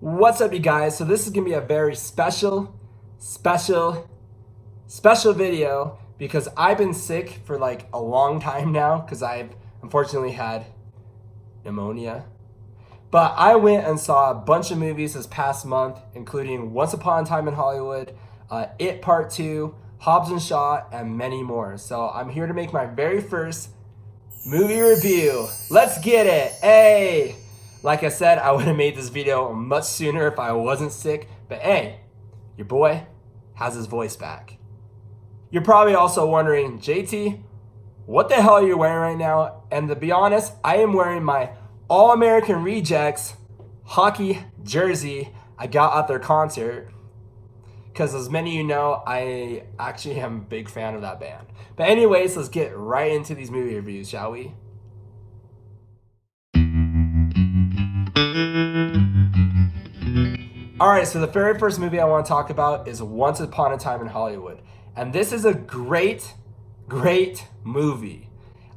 What's up, you guys? So this is gonna be a very special video because I've been sick for like a long time now because I've unfortunately had pneumonia. But I went and saw a bunch of movies this past month, including Once Upon a Time in Hollywood, It Part 2, Hobbs and Shaw, and many more. So I'm here to make my very first movie review. Let's get it. Hey! Like I said, I would have made this video much sooner if I wasn't sick, but hey, your boy has his voice back. You're probably also wondering, JT, what the hell are you wearing right now? And to be honest, I am wearing my All-American Rejects hockey jersey I got at their concert. Because as many of you know, I actually am a big fan of that band. But anyways, let's get right into these movie reviews, shall we? Alright, so the very first movie I want to talk about is Once Upon a Time in Hollywood. And this is a great movie.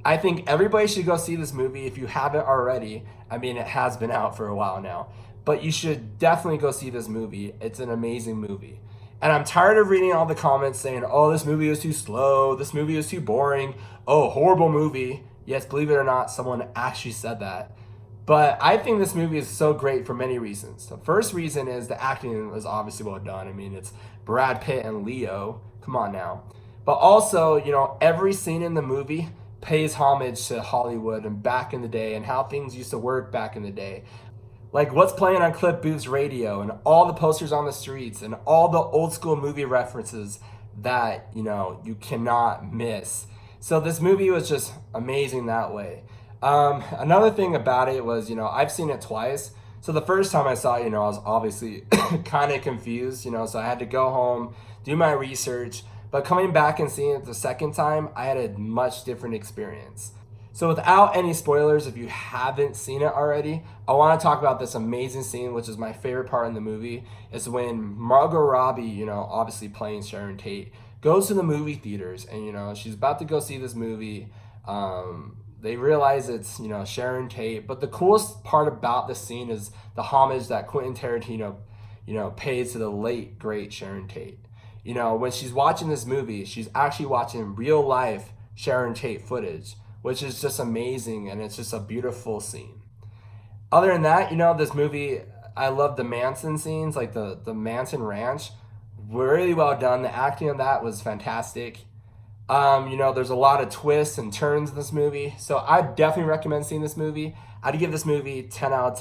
I think everybody should go see this movie if you haven't already. I mean, it has been out for a while now. But you should definitely go see this movie. It's an amazing movie. And I'm tired of reading all the comments saying, oh, this movie is too slow, this movie is too boring, oh, horrible movie. Yes, believe it or not, someone actually said that. But I think this movie is so great for many reasons. The first reason is the acting was obviously well done. I mean, it's Brad Pitt and Leo. Come on now. But also, you know, every scene in the movie pays homage to Hollywood and back in the day and how things used to work back in the day. Like what's playing on Cliff Booth's radio and all the posters on the streets and all the old school movie references that, you know, you cannot miss. So this movie was just amazing that way. Another thing about it was, you know, I've seen it twice. So the first time I saw it, you know, I was obviously kind of confused, you know, so I had to go home, do my research. But coming back and seeing it the second time, I had a much different experience. So without any spoilers, if you haven't seen it already, I want to talk about this amazing scene, which is my favorite part in the movie. Is when Margot Robbie, you know, obviously playing Sharon Tate, goes to the movie theaters and, you know, she's about to go see this movie. They realize it's, you know, Sharon Tate. But the coolest part about this scene is the homage that Quentin Tarantino, you know, pays to the late, great Sharon Tate. You know, when she's watching this movie, she's actually watching real life Sharon Tate footage, which is just amazing, and it's just a beautiful scene. Other than that, you know, this movie, I love the Manson scenes, like the Manson Ranch. Really well done. The acting on that was fantastic. You know, there's a lot of twists and turns in this movie, so I definitely recommend seeing this movie. I'd give this movie 10 out of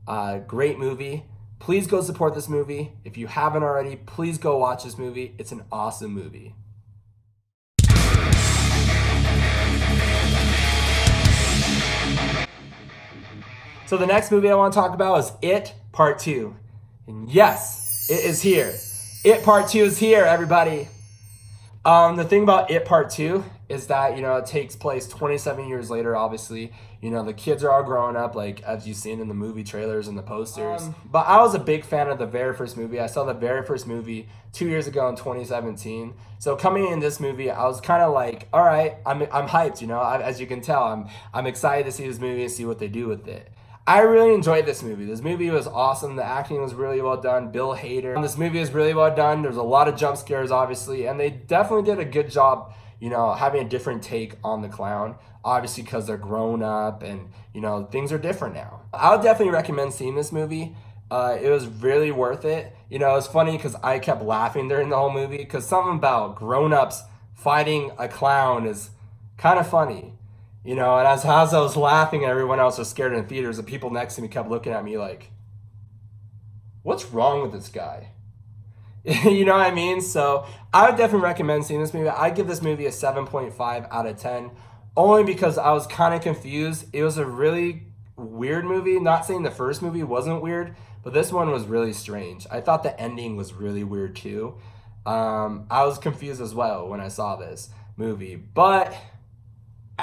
10. Great movie. Please go support this movie. If you haven't already, please go watch this movie. It's an awesome movie. So the next movie I want to talk about is It Part 2. And yes, it is here. It Part 2 is here, everybody. The thing about It Part 2 is that, you know, it takes place 27 years later, obviously. You know, the kids are all growing up, like, as you've seen in the movie trailers and the posters. But I was a big fan of the very first movie. I saw the very first movie 2 years ago in 2017. So coming in this movie, I was kind of like, all right, I'm hyped, you know. As you can tell, I'm excited to see this movie and see what they do with it. I really enjoyed this movie. This movie was awesome. The acting was really well done. Bill Hader. This movie is really well done. There's a lot of jump scares, obviously, and they definitely did a good job, you know, having a different take on the clown. Obviously, because they're grown up and, you know, things are different now. I would definitely recommend seeing this movie. It was really worth it. You know, it's funny because I kept laughing during the whole movie because something about grown-ups fighting a clown is kind of funny. You know, and as I was laughing and everyone else was scared in theaters, the people next to me kept looking at me like, what's wrong with this guy? You know what I mean? So I would definitely recommend seeing this movie. I'd give this movie a 7.5 out of 10, only because I was kind of confused. It was a really weird movie. Not saying the first movie wasn't weird, but this one was really strange. I thought the ending was really weird too. I was confused as well when I saw this movie, but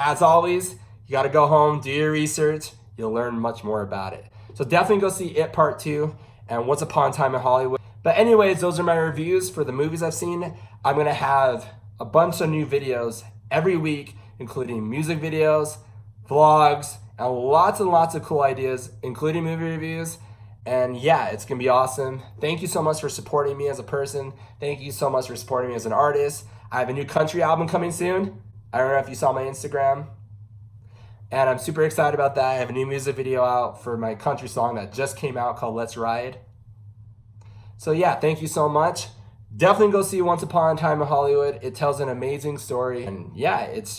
as always, you got to go home, do your research. You'll learn much more about it. So definitely go see It Part 2 and Once Upon a Time in Hollywood. But anyways, those are my reviews for the movies I've seen. I'm going to have a bunch of new videos every week, including music videos, vlogs, and lots of cool ideas, including movie reviews. And yeah, it's gonna be awesome. Thank you so much for supporting me as a person. Thank you so much for supporting me as an artist. I have a new country album coming soon. I don't know if you saw my Instagram. And I'm super excited about that. I have a new music video out for my country song that just came out called Let's Ride. So yeah, thank you so much. Definitely go see Once Upon a Time in Hollywood. It tells an amazing story. And yeah, it's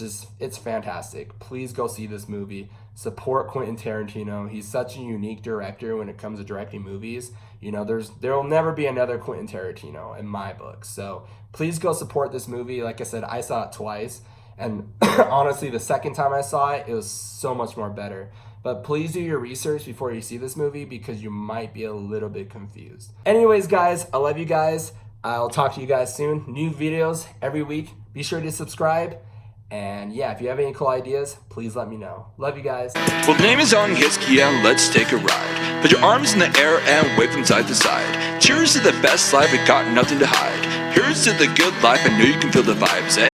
fantastic. Please go see this movie. Support Quentin Tarantino. He's such a unique director when it comes to directing movies. You know, there will never be another Quentin Tarantino in my book. So please go support this movie. Like I said, I saw it twice. And honestly, the second time I saw it, it was so much more better. But please do your research before you see this movie because you might be a little bit confused. Anyways, guys, I love you guys. I'll talk to you guys soon. New videos every week. Be sure to subscribe. And yeah, if you have any cool ideas, please let me know. Love you guys. Well, the name is on Hiskey and let's take a ride. Put your arms in the air and wave from side to side. Cheers to the best life, we got nothing to hide. Here's to the good life, I know you can feel the vibes, eh?